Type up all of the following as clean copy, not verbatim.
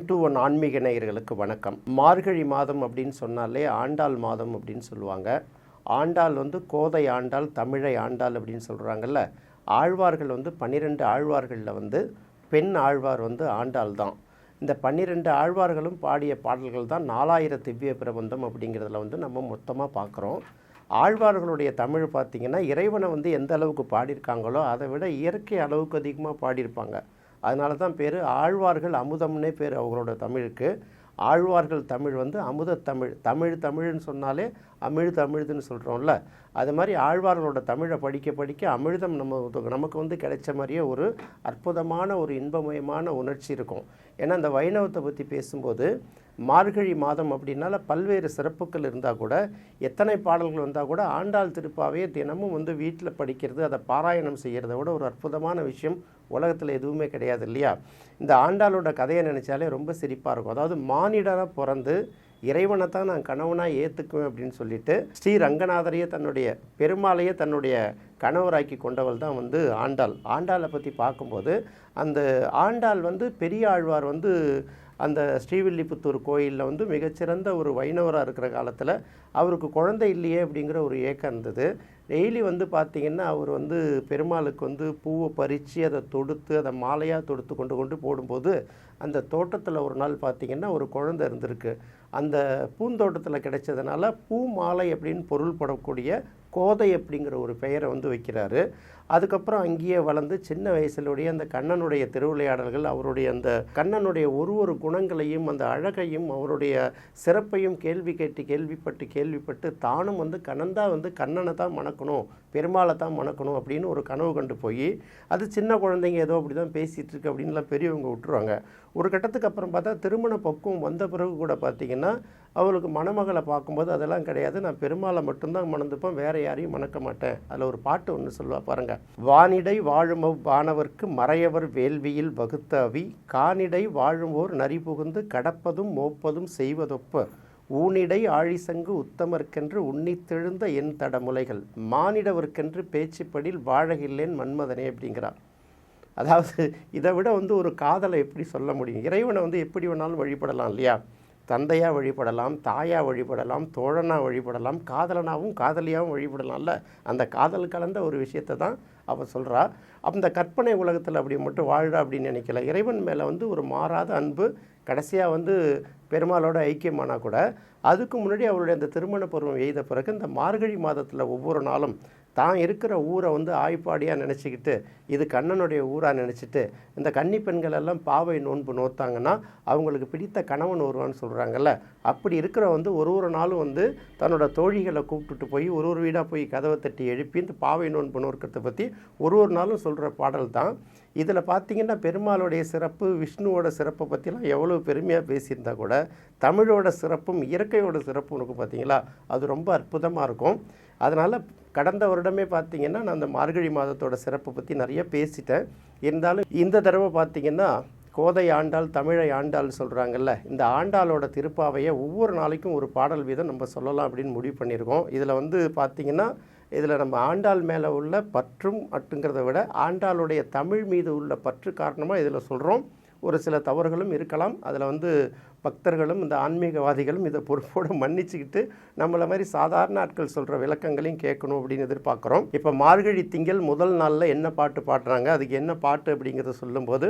1-to-1 ஆன்மீக நேயர்களுக்கு வணக்கம். மார்கழி மாதம் அப்படின்னு சொன்னாலே ஆண்டாள் மாதம் அப்படின்னு சொல்லுவாங்க. ஆண்டாள் கோதை ஆண்டாள், தமிழை ஆண்டாள் அப்படின்னு சொல்கிறாங்கல்ல. ஆழ்வார்கள் 12 ஆழ்வார்களில் பெண் ஆழ்வார் ஆண்டாள் தான். இந்த 12 ஆழ்வார்களும் பாடிய பாடல்கள் தான் 4000 திவ்ய பிரபந்தம் அப்படிங்கிறதுல நம்ம மொத்தமாக பார்க்குறோம். ஆழ்வார்களுடைய தமிழ் பார்த்திங்கன்னா இறைவனை எந்த அளவுக்கு பாடியிருக்காங்களோ அதை விட இயற்கை அளவுக்கு அதிகமாக பாடியிருப்பாங்க. அதனால தான் பேர் ஆழ்வார்கள் அமுதம்னே பேர் அவங்களோட தமிழுக்கு. ஆழ்வார்கள் தமிழ் அமுத தமிழ். தமிழ்னு சொன்னாலே அமிழ்துன்னு சொல்கிறோம்ல. அது மாதிரி ஆழ்வார்களோட தமிழை படிக்க படிக்க அமிழ்தம் நமக்கு கிடைச்ச மாதிரியே ஒரு அற்புதமான ஒரு இன்பமயமான உணர்ச்சி இருக்கும். ஏன்னா இந்த வைணவத்தை பற்றி பேசும்போது மார்கழி மாதம் அப்படின்னால பல்வேறு சிறப்புகள் இருந்தால் கூட, எத்தனை பாடல்கள் வந்தால் கூட ஆண்டாள் திருப்பாவையை தினமும் வீட்டில் படிக்கிறது, அதை பாராயணம் செய்கிறத விட ஒரு அற்புதமான விஷயம் உலகத்தில் எதுவுமே கிடையாது இல்லையா? இந்த ஆண்டாளோட கதையை நினச்சாலே ரொம்ப சிரிப்பாக இருக்கும். அதாவது மானிடராக பிறந்து இறைவனை தான் நான் கணவனாக ஏற்றுக்குவேன் அப்படின்னு சொல்லிட்டு ஸ்ரீ ரங்கநாதரையே தன்னுடைய பெருமாளையே தன்னுடைய கணவராக்கி கொண்டவள் தான் ஆண்டாள். ஆண்டாளை பற்றி பார்க்கும்போது அந்த ஆண்டாள் பெரிய ஆழ்வார் அந்த ஸ்ரீவில்லிபுத்தூர் கோயிலில் மிகச்சிறந்த ஒரு வைணவராக இருக்கிற காலத்தில் அவருக்கு குழந்தை இல்லையே அப்படிங்கிற ஒரு ஏக்கம் இருந்தது. டெய்லி பார்த்திங்கன்னா அவர் பெருமாளுக்கு பூவை பறித்து அதை தொடுத்து அதை மாலையாக தொடுத்து கொண்டு போடும்போது அந்த தோட்டத்தில் ஒரு நாள் பார்த்திங்கன்னா ஒரு குழந்தை இருந்திருக்கு. அந்த பூந்தோட்டத்தில் கிடைச்சதுனால பூ மாலை அப்படின்னு பொருள்படக்கூடிய கோதை அப்படிங்கிற ஒரு பெயரை வைக்கிறாரு. அதுக்கப்புறம் அங்கேயே வளர்ந்து சின்ன வயசுலுடைய அந்த கண்ணனுடைய திருவிளையாடல்கள், அவருடைய அந்த கண்ணனுடைய ஒரு குணங்களையும் அந்த அழகையும் அவருடைய சிறப்பையும் கேள்விப்பட்டு தானும் கண்ணனை தான் மணக்கணும், பெருமாளை தான் மணக்கணும் அப்படின்னு ஒரு கனவு கண்டு போய், அது சின்ன குழந்தைங்க ஏதோ அப்படி தான் பேசிகிட்டு இருக்கு அப்படின்லாம் பெரியவங்க விட்டுருவாங்க. ஒரு கட்டத்துக்கு அப்புறம் பார்த்தா திருமண பக்குவம் வந்த பிறகு கூட பார்த்திங்கன்னா அவளுக்கு மணமகளை பார்க்கும்போது அதெல்லாம் கிடையாது, நான் பெருமாளை மட்டும்தான் மணந்துப்பேன், வேறு யாரையும் மணக்க மாட்டேன். அதில் ஒரு பாட்டு ஒன்று சொல்லுவா பாருங்கள். வானிடை வாழுமவ் வானவர்க்கு மறையவர் வேள்வியில் வகுத்தாவி, கானிடை வாழும்போர் நரி புகுந்து கடப்பதும் மோப்பதும் செய்வதொப்ப, ஊனிடை ஆழிசங்கு உத்தமர்க்கென்று உன்னித்தெழுந்த என் தடமுலைகள், மானிடவர்க்கென்று பேச்சுப்படில் வாழகில்லேன் மன்மதனே அப்படிங்கிறார். அதாவது இதை விட ஒரு காதலை எப்படி சொல்ல முடியும்? இறைவனை எப்படி வேணாலும் வழிபடலாம் இல்லையா? தந்தையாக வழிபடலாம், தாயாக வழிபடலாம், தோழனாக வழிபடலாம், காதலனாகவும் காதலியாகவும் வழிபடலாம்ல. அந்த காதல் கலந்த ஒரு விஷயத்தை தான் அவள் சொல்கிறா. அந்த கற்பனை உலகத்தில் அப்படி மட்டும் வாழ்றா அப்படின்னு நினைக்கல. இறைவன் மேலே ஒரு மாறாத அன்பு. கடைசியாக பெருமாளோட ஐக்கியமானா கூட அதுக்கு முன்னாடி அவருடைய அந்த திருமண பருவம் எய்த பிறகு இந்த மார்கழி மாதத்தில் ஒவ்வொரு நாளும் தான் இருக்கிற ஊரை ஆய்ப்பாடியாக நினச்சிக்கிட்டு, இது கண்ணனுடைய ஊராக நினச்சிட்டு இந்த கன்னி பெண்கள் எல்லாம் பாவை நோன்பு நோத்தாங்கன்னா அவங்களுக்கு பிடித்த கணவன் வருவான்னு சொல்கிறாங்கல்ல. அப்படி இருக்கிற ஒரு நாளும் தன்னோட தோழிகளை கூப்பிட்டுட்டு போய் ஒரு வீடாக போய் கதவை தட்டி எழுப்பி இந்த பாவை நோன்பு நோக்கிறத பற்றி ஒரு நாளும் சொல்கிற பாடல் தான். இதில் பார்த்திங்கன்னா பெருமாளுடைய சிறப்பு, விஷ்ணுவோட சிறப்பை பற்றிலாம் எவ்வளோ பெருமையாக பேசியிருந்தா கூட தமிழோட சிறப்பும் இயற்கையோட சிறப்பும் இருக்கும் பார்த்திங்களா, அது ரொம்ப அற்புதமாக இருக்கும். அதனால் கடந்த வருடமே பார்த்திங்கன்னா நான் அந்த மார்கழி மாதத்தோட சிறப்பை பற்றி நிறைய பேசிட்டேன். இருந்தாலும் இந்த தடவை பார்த்திங்கன்னா கோதை ஆண்டாள், தமிழை ஆண்டாள் சொல்கிறாங்கல்ல, இந்த ஆண்டாளோட திருப்பாவையை ஒவ்வொரு நாளைக்கும் ஒரு பாடல் வீதம் நம்ம சொல்லலாம் அப்படின்னு முடிவு பண்ணியிருக்கோம். இதில் பார்த்திங்கன்னா இதில் நம்ம ஆண்டாள் மேலே உள்ள பற்றும் அட்டுங்கிறத விட ஆண்டாளுடைய தமிழ் மீது உள்ள பற்று காரணமாக இதில் சொல்கிறோம். ஒரு சில தவறுகளும் இருக்கலாம். அதில் பக்தர்களும் இந்த ஆன்மீகவாதிகளும் இதை பொறுப்போடு மன்னிச்சுக்கிட்டு நம்மளை மாதிரி சாதாரண ஆட்கள் சொல்கிற விளக்கங்களையும் கேட்கணும் அப்படின்னு எதிர்பார்க்குறோம். இப்போ மார்கழி திங்கள் முதல் நாளில் என்ன பாட்டு பாடுறாங்க, அதுக்கு என்ன பாட்டு அப்படிங்கிறத சொல்லும்போது,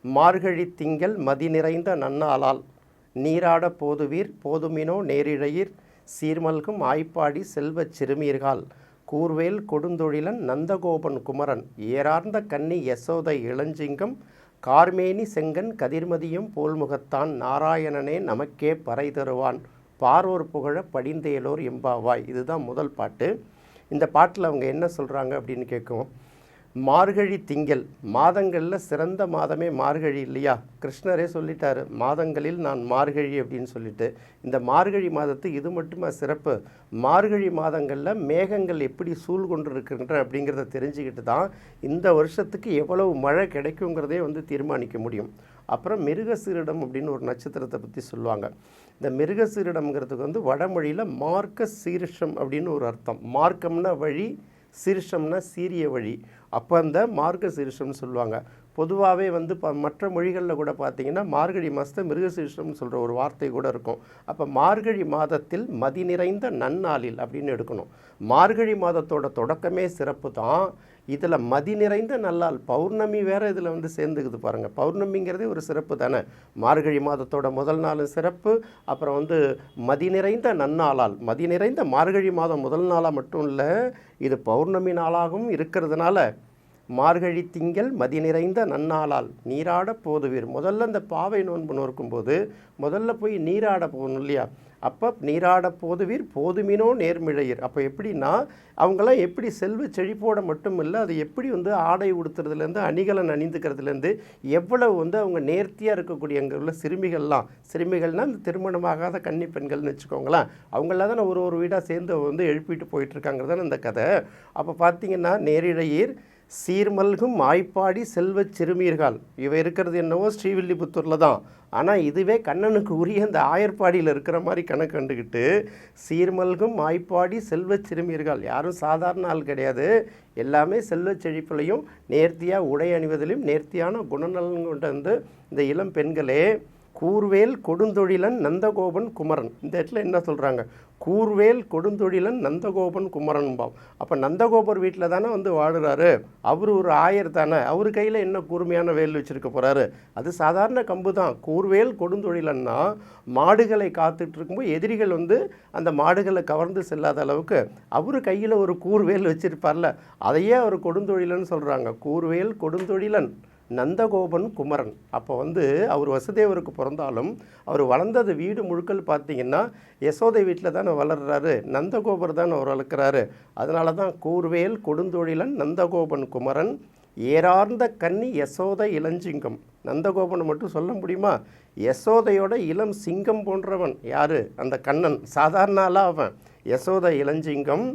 மார்கழி திங்கள் மதி நிறைந்த நன்னாளால் நீராட போதுவீர் போதுமினோ நேரிழையீர் சீர்மல்கும் ஆய்ப்பாடி செல்வச் சிறுமீர்கால் கூர்வேல் கொடுந்தொழிலன் நந்தகோபன் குமரன் ஏறார்ந்த கன்னி யசோதை இளஞ்சிங்கம் கார்மேனி செங்கன் கதிர்மதியும் போல்முகத்தான் நாராயணனே நமக்கே பறை தருவான் பாரோர் புகழ படிந்தேலோர் எம்பாவாய். இதுதான் முதல் பாட்டு. இந்த பாட்டில் அவங்க என்ன சொல்கிறாங்க அப்படின்னு கேட்கும். மார்கழி திங்கள், மாதங்களில் சிறந்த மாதமே மார்கழி இல்லையா? கிருஷ்ணரே சொல்லிட்டாரு, மாதங்களில் நான் மார்கழி அப்படின்னு சொல்லிட்டு. இந்த மார்கழி மாதத்துக்கு இது மட்டுமா சிறப்பு? மார்கழி மாதங்களில் மேகங்கள் எப்படி சூழ் கொண்டு இருக்கின்ற அப்படிங்கிறத தெரிஞ்சுக்கிட்டு தான் இந்த வருஷத்துக்கு எவ்வளவு மழை கிடைக்குங்கிறதே தீர்மானிக்க முடியும். அப்புறம் மிருகசீரிடம் அப்படின்னு ஒரு நட்சத்திரத்தை பற்றி சொல்லுவாங்க. இந்த மிருகசீரிடம்ங்கிறதுக்கு வடமொழியில் மார்க்க சீரிஷம் அப்படின்னு ஒரு அர்த்தம். மார்க்கம்னா வழி, சீர்ஷம்னா சீரிய வழி. அப்போ அந்த மார்க்க சீர்ஷம்னு சொல்லுவாங்க. பொதுவாகவே வந்து மற்ற மொழிகளில் கூட பார்த்திங்கன்னா மார்கழி மாதத்தை மிருகசீரிஷம்னு சொல்கிற ஒரு வார்த்தை கூட இருக்கும். அப்போ மார்கழி மாதத்தில் மதி நிறைந்த நன்னாளில் அப்படின்னு எடுக்கணும். மார்கழி மாதத்தோட தொடக்கமே சிறப்பு தான். இதில் மதி நிறைந்த நல்லாள், பௌர்ணமி வேறு இதில் வந்து சேர்ந்துக்குது பாருங்கள். பௌர்ணமிங்கிறதே ஒரு சிறப்பு தானே. மார்கழி மாதத்தோட முதல் நாளும் சிறப்பு, அப்புறம் வந்து மதி நிறைந்த நன்னாளால், மதி நிறைந்த மார்கழி மாதம் முதல் நாளாக மட்டும் இல்லை, இது பௌர்ணமி நாளாகவும் இருக்கிறதுனால மார்கழி திங்கள் மதி நிறைந்த நன்னாளால் நீராட போதுவீர். முதல்ல இந்த பாவை நோன்பு நோக்கும்போது முதல்ல போய் நீராட போகணும் இல்லையா? அப்போ நீராட போதுவீர் போதுமினோ நேர்மிழையர். அப்போ எப்படின்னா அவங்களாம் எப்படி செல்வ செழிப்போட மட்டும் இல்லை, அது எப்படி வந்து ஆடை உடுத்துறதுலேருந்து அணிகலன் அணிந்துக்கிறதுலேருந்து எவ்வளவு வந்து அவங்க நேர்த்தியாக இருக்கக்கூடிய அங்கே உள்ள சிறுமிகள்னால் இந்த திருமணமாகாத கன்னி பெண்கள்னு வச்சுக்கோங்களேன். அவங்களாம் தான் ஒரு வீடாக சேர்ந்து வந்து எழுப்பிட்டு போயிட்டுருக்காங்கிறது தான் இந்த கதை. அப்போ பார்த்தீங்கன்னா நேரிழையீர் சீர்மல்கும் மாய்ப்பாடி செல்வச் சிறுமீர்கள். இவை இருக்கிறது என்னவோ ஸ்ரீவில்லிபுத்தூரில் தான். ஆனால் இதுவே கண்ணனுக்கு உரிய இந்த ஆயர்பாடியில் இருக்கிற மாதிரி கணக்கு கண்டுக்கிட்டு சீர்மல்கும் மாய்ப்பாடி செல்வச் சிறுமீர்கள். யாரும் சாதாரண ஆள் கிடையாது. எல்லாமே செல்வச் செழிப்பிலையும் நேர்த்தியாக உடை அணிவதிலும் நேர்த்தியான குணநலன் கொண்ட வந்து இந்த இளம் பெண்களே கூர்வேல் கொடுந்தொழிலன் நந்தகோபன் குமரன். இந்த இடத்துல என்ன சொல்கிறாங்க? கூர்வேல் கொடுந்தொழிலன் நந்தகோபன் குமரன்பாம். அப்போ நந்தகோபர் வீட்டில் தானே வந்து வாழுறாரு. அவர் ஒரு ஆயர் தானே. அவர் கையில் என்ன கூர்மையான வேல் வச்சுருக்க போகிறாரு? அது சாதாரண கம்பு தான். கூர்வேல் கொடுந்தொழிலன்னா மாடுகளை காத்துட்டு இருக்கும்போது எதிரிகள் வந்து அந்த மாடுகளை கவர்ந்து செல்லாத அளவுக்கு அவர் கையில் ஒரு கூர்வேல் வச்சுருப்பார்ல, அதையே அவர் கொடுந்தொழிலன்னு சொல்கிறாங்க. கூர்வேல் கொடுந்தொழிலன் நந்தகோபன் குமரன். அப்போ வந்து அவர் வசுதேவருக்கு பிறந்தாலும் அவர் வளர்ந்தது வீடு முழுக்கல் பார்த்திங்கன்னா யசோதை வீட்டில் தானே வளர்கிறாரு. நந்தகோபர் தான் அவர் வளர்க்குறாரு. அதனால தான் கூர்வேல் கொடுந்தொழிலன் நந்தகோபன் குமரன் ஏறார்ந்த கன்னி யசோதை இளஞ்சிங்கம். நந்தகோபன் மட்டும் சொல்ல முடியுமா? யசோதையோட இளம் சிங்கம் போன்றவன் யார்? அந்த கண்ணன். சாதாரண ஆளாக அவன். யசோதை இளஞ்சிங்கம்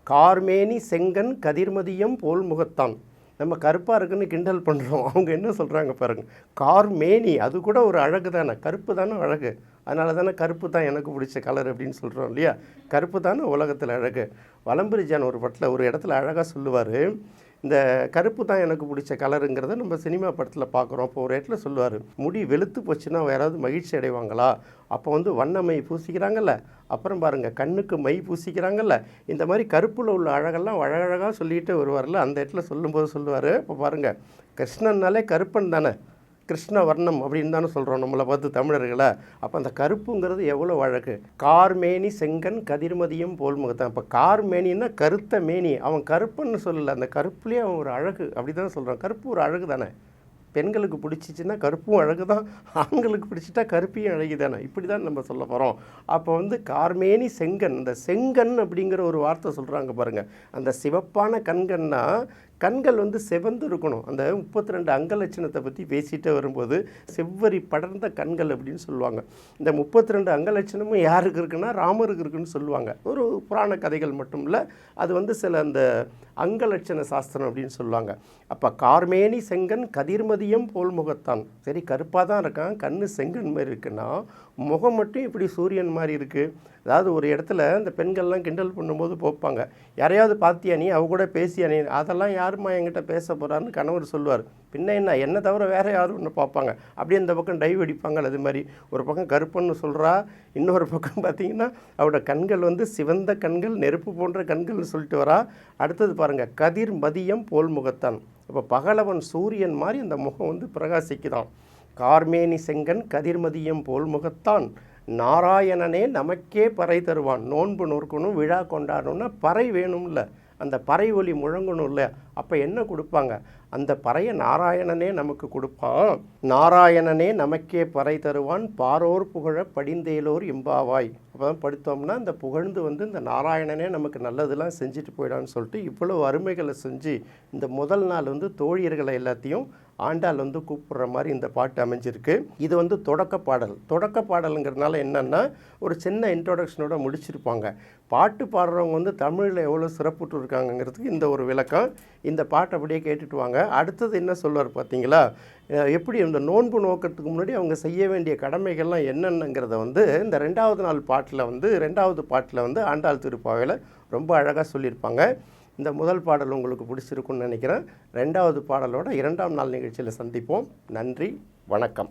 கார்மேனி செங்கன் கதிர்மதியம் போல் முகத்தான். நம்ம கருப்பாக இருக்குன்னு கிண்டல் பண்ணுறோம். அவங்க என்ன சொல்கிறாங்க பாருங்கள், கார்மேனி, அது கூட ஒரு அழகு தானே. கருப்பு தானே அழகு. அதனால தானே கருப்பு தான் எனக்கு பிடிச்ச கலர் அப்படின்னு சொல்கிறோம் இல்லையா? கருப்பு தானே உலகத்தில் அழகு. வலம்புரிஜான் ஒரு இடத்துல அழகாக சொல்லுவார், இந்த கருப்பு தான் எனக்கு பிடிச்ச கலருங்கிறத நம்ம சினிமா படத்தில் பார்க்குறோம். அப்போ ஒரு இடத்துல சொல்லுவார், முடி வெளுத்து போச்சுன்னா யாராவது மகிழ்ச்சி அடைவாங்களா? அப்போ வந்து வண்ண மை பூசிக்கிறாங்கல்ல, அப்புறம் பாருங்கள் கண்ணுக்கு மை பூசிக்கிறாங்கல்ல, இந்த மாதிரி கருப்பில் உள்ள அழகெல்லாம் அழகழகாக சொல்லிகிட்டே வருவார்ல. அந்த இடத்துல சொல்லும்போது சொல்லுவார், இப்போ பாருங்கள் கிருஷ்ணன்னாலே கருப்பன் தானே, கிருஷ்ண வர்ணம் அப்படின்னு தானே சொல்கிறோம் நம்மளை பார்த்து தமிழர்களை. அப்போ அந்த கருப்புங்கிறது எவ்வளோ அழகு. கார்மேனி செங்கன் கதிர்மதியும் போல் முகத்தான். இப்போ கார்மேனின்னா கருத்த மேனி. அவன் கருப்புன்னு சொல்லலை, அந்த கருப்புலேயே அவன் ஒரு அழகு அப்படி தான் சொல்கிறான். கருப்பு ஒரு அழகு தானே. பெண்களுக்கு பிடிச்சிச்சின்னா கருப்பும் அழகு தான், ஆண்களுக்கு பிடிச்சிட்டா கருப்பியும் அழகு தானே. இப்படி தான் நம்ம சொல்ல போகிறோம். அப்போ வந்து கார்மேனி செங்கன், இந்த செங்கன் அப்படிங்கிற ஒரு வார்த்தை சொல்கிறாங்க பாருங்கள். அந்த சிவப்பான கண்கள்னா கண்கள் வந்து செவந்து இருக்கணும். அந்த 32 அங்கலட்சணத்தை பற்றி பேசிகிட்டே வரும்போது செவ்வரி படர்ந்த கண்கள் அப்படின்னு சொல்லுவாங்க. இந்த 32 அங்கலட்சணமும் யாருக்கு இருக்குன்னா ராமருக்கு இருக்குன்னு சொல்லுவாங்க. ஒரு புராண கதைகள் மட்டும் இல்லை, அது வந்து சில அந்த அங்கலட்சண சாஸ்திரம் அப்படின்னு சொல்லுவாங்க. அப்போ கார்மேனி செங்கன் கதிர்மதியம் போல் முகத்தான். சரி, கருப்பாக தான் இருக்கான், கண்ணு செங்கன் மாதிரி இருக்குன்னா முகம் மட்டும் இப்படி சூரியன் மாதிரி இருக்குது. அதாவது ஒரு இடத்துல இந்த பெண்கள்லாம் கிண்டல் பண்ணும்போது போப்பாங்க, யாரையாவது பார்த்தியா நீ, அவ கூட பேசியா நீ? அதெல்லாம் யாருமா என்கிட்ட பேச போகிறான்னு கணவர் சொல்லுவார். பின்ன என்ன தவிர வேறு யாரும் ஒன்று பார்ப்பாங்க. அப்படியே இந்த பக்கம் டைவ் அடிப்பாங்க. அது மாதிரி ஒரு பக்கம் கருப்புன்னு சொல்கிறா, இன்னொரு பக்கம் பார்த்திங்கன்னா அவரோட கண்கள் வந்து சிவந்த கண்கள், நெருப்பு போன்ற கண்கள்னு சொல்லிட்டு வரா. அடுத்தது பாருங்கள், கதிர் மதியம் போல் முகத்தான். இப்போ பகலவன் சூரியன் மாதிரி அந்த முகம் வந்து பிரகாசிக்குதான். கார்மேனி செங்கன் கதிர்மதியம் போல் முகத்தான் நாராயணனே நமக்கே பறை தருவான். நோன்பு நோக்கணும், விழா கொண்டாடணும்னா பறை வேணும்ல, அந்த பறை ஒலி முழங்கணும் இல்லை. அப்போ என்ன கொடுப்பாங்க? அந்த பறையை நாராயணனே நமக்கு கொடுப்பான். நாராயணனே நமக்கே பறை தருவான், பாரோர் புகழ படிந்தேலோர் எம்பாவாய். அப்போ தான் படுத்தோம்னா இந்த புகழ்ந்து வந்து இந்த நாராயணனே நமக்கு நல்லதெல்லாம் செஞ்சுட்டு போயிடான்னு சொல்லிட்டு இவ்வளோ அருமைகளை செஞ்சு இந்த முதல் நாள் வந்து தோழியர்களை எல்லாத்தையும் ஆண்டாள் வந்து கூப்பிடுற மாதிரி இந்த பாட்டு அமைஞ்சிருக்கு. இது வந்து தொடக்க பாடல். தொடக்க பாடலுங்கிறதுனால என்னென்னா ஒரு சின்ன இன்ட்ரோடக்ஷனோட முடிச்சிருப்பாங்க. பாட்டு பாடுறவங்க வந்து தமிழில் எவ்வளோ சிறப்புட்டு இருக்காங்கிறதுக்கு இந்த ஒரு விளக்கம். இந்த பாட்டை அப்படியே கேட்டுட்டு வாங்க. அடுத்தது என்ன சொல்வார் பார்த்தீங்களா, எப்படி இந்த நோன்பு நோக்கத்துக்கு முன்னாடி அவங்க செய்ய வேண்டிய கடமைகள்லாம் என்னென்னங்கிறத வந்து இந்த ரெண்டாவது பாட்டில் வந்து ஆண்டாள் திருப்பாவையில் ரொம்ப அழகாக சொல்லியிருப்பாங்க. இந்த முதல் பாடல் உங்களுக்கு பிடிச்சிருக்குன்னு நினைக்கிறேன். 2வது பாடலோட 2ஆம் நாள் நிகழ்ச்சியில் சந்திப்போம். நன்றி, வணக்கம்.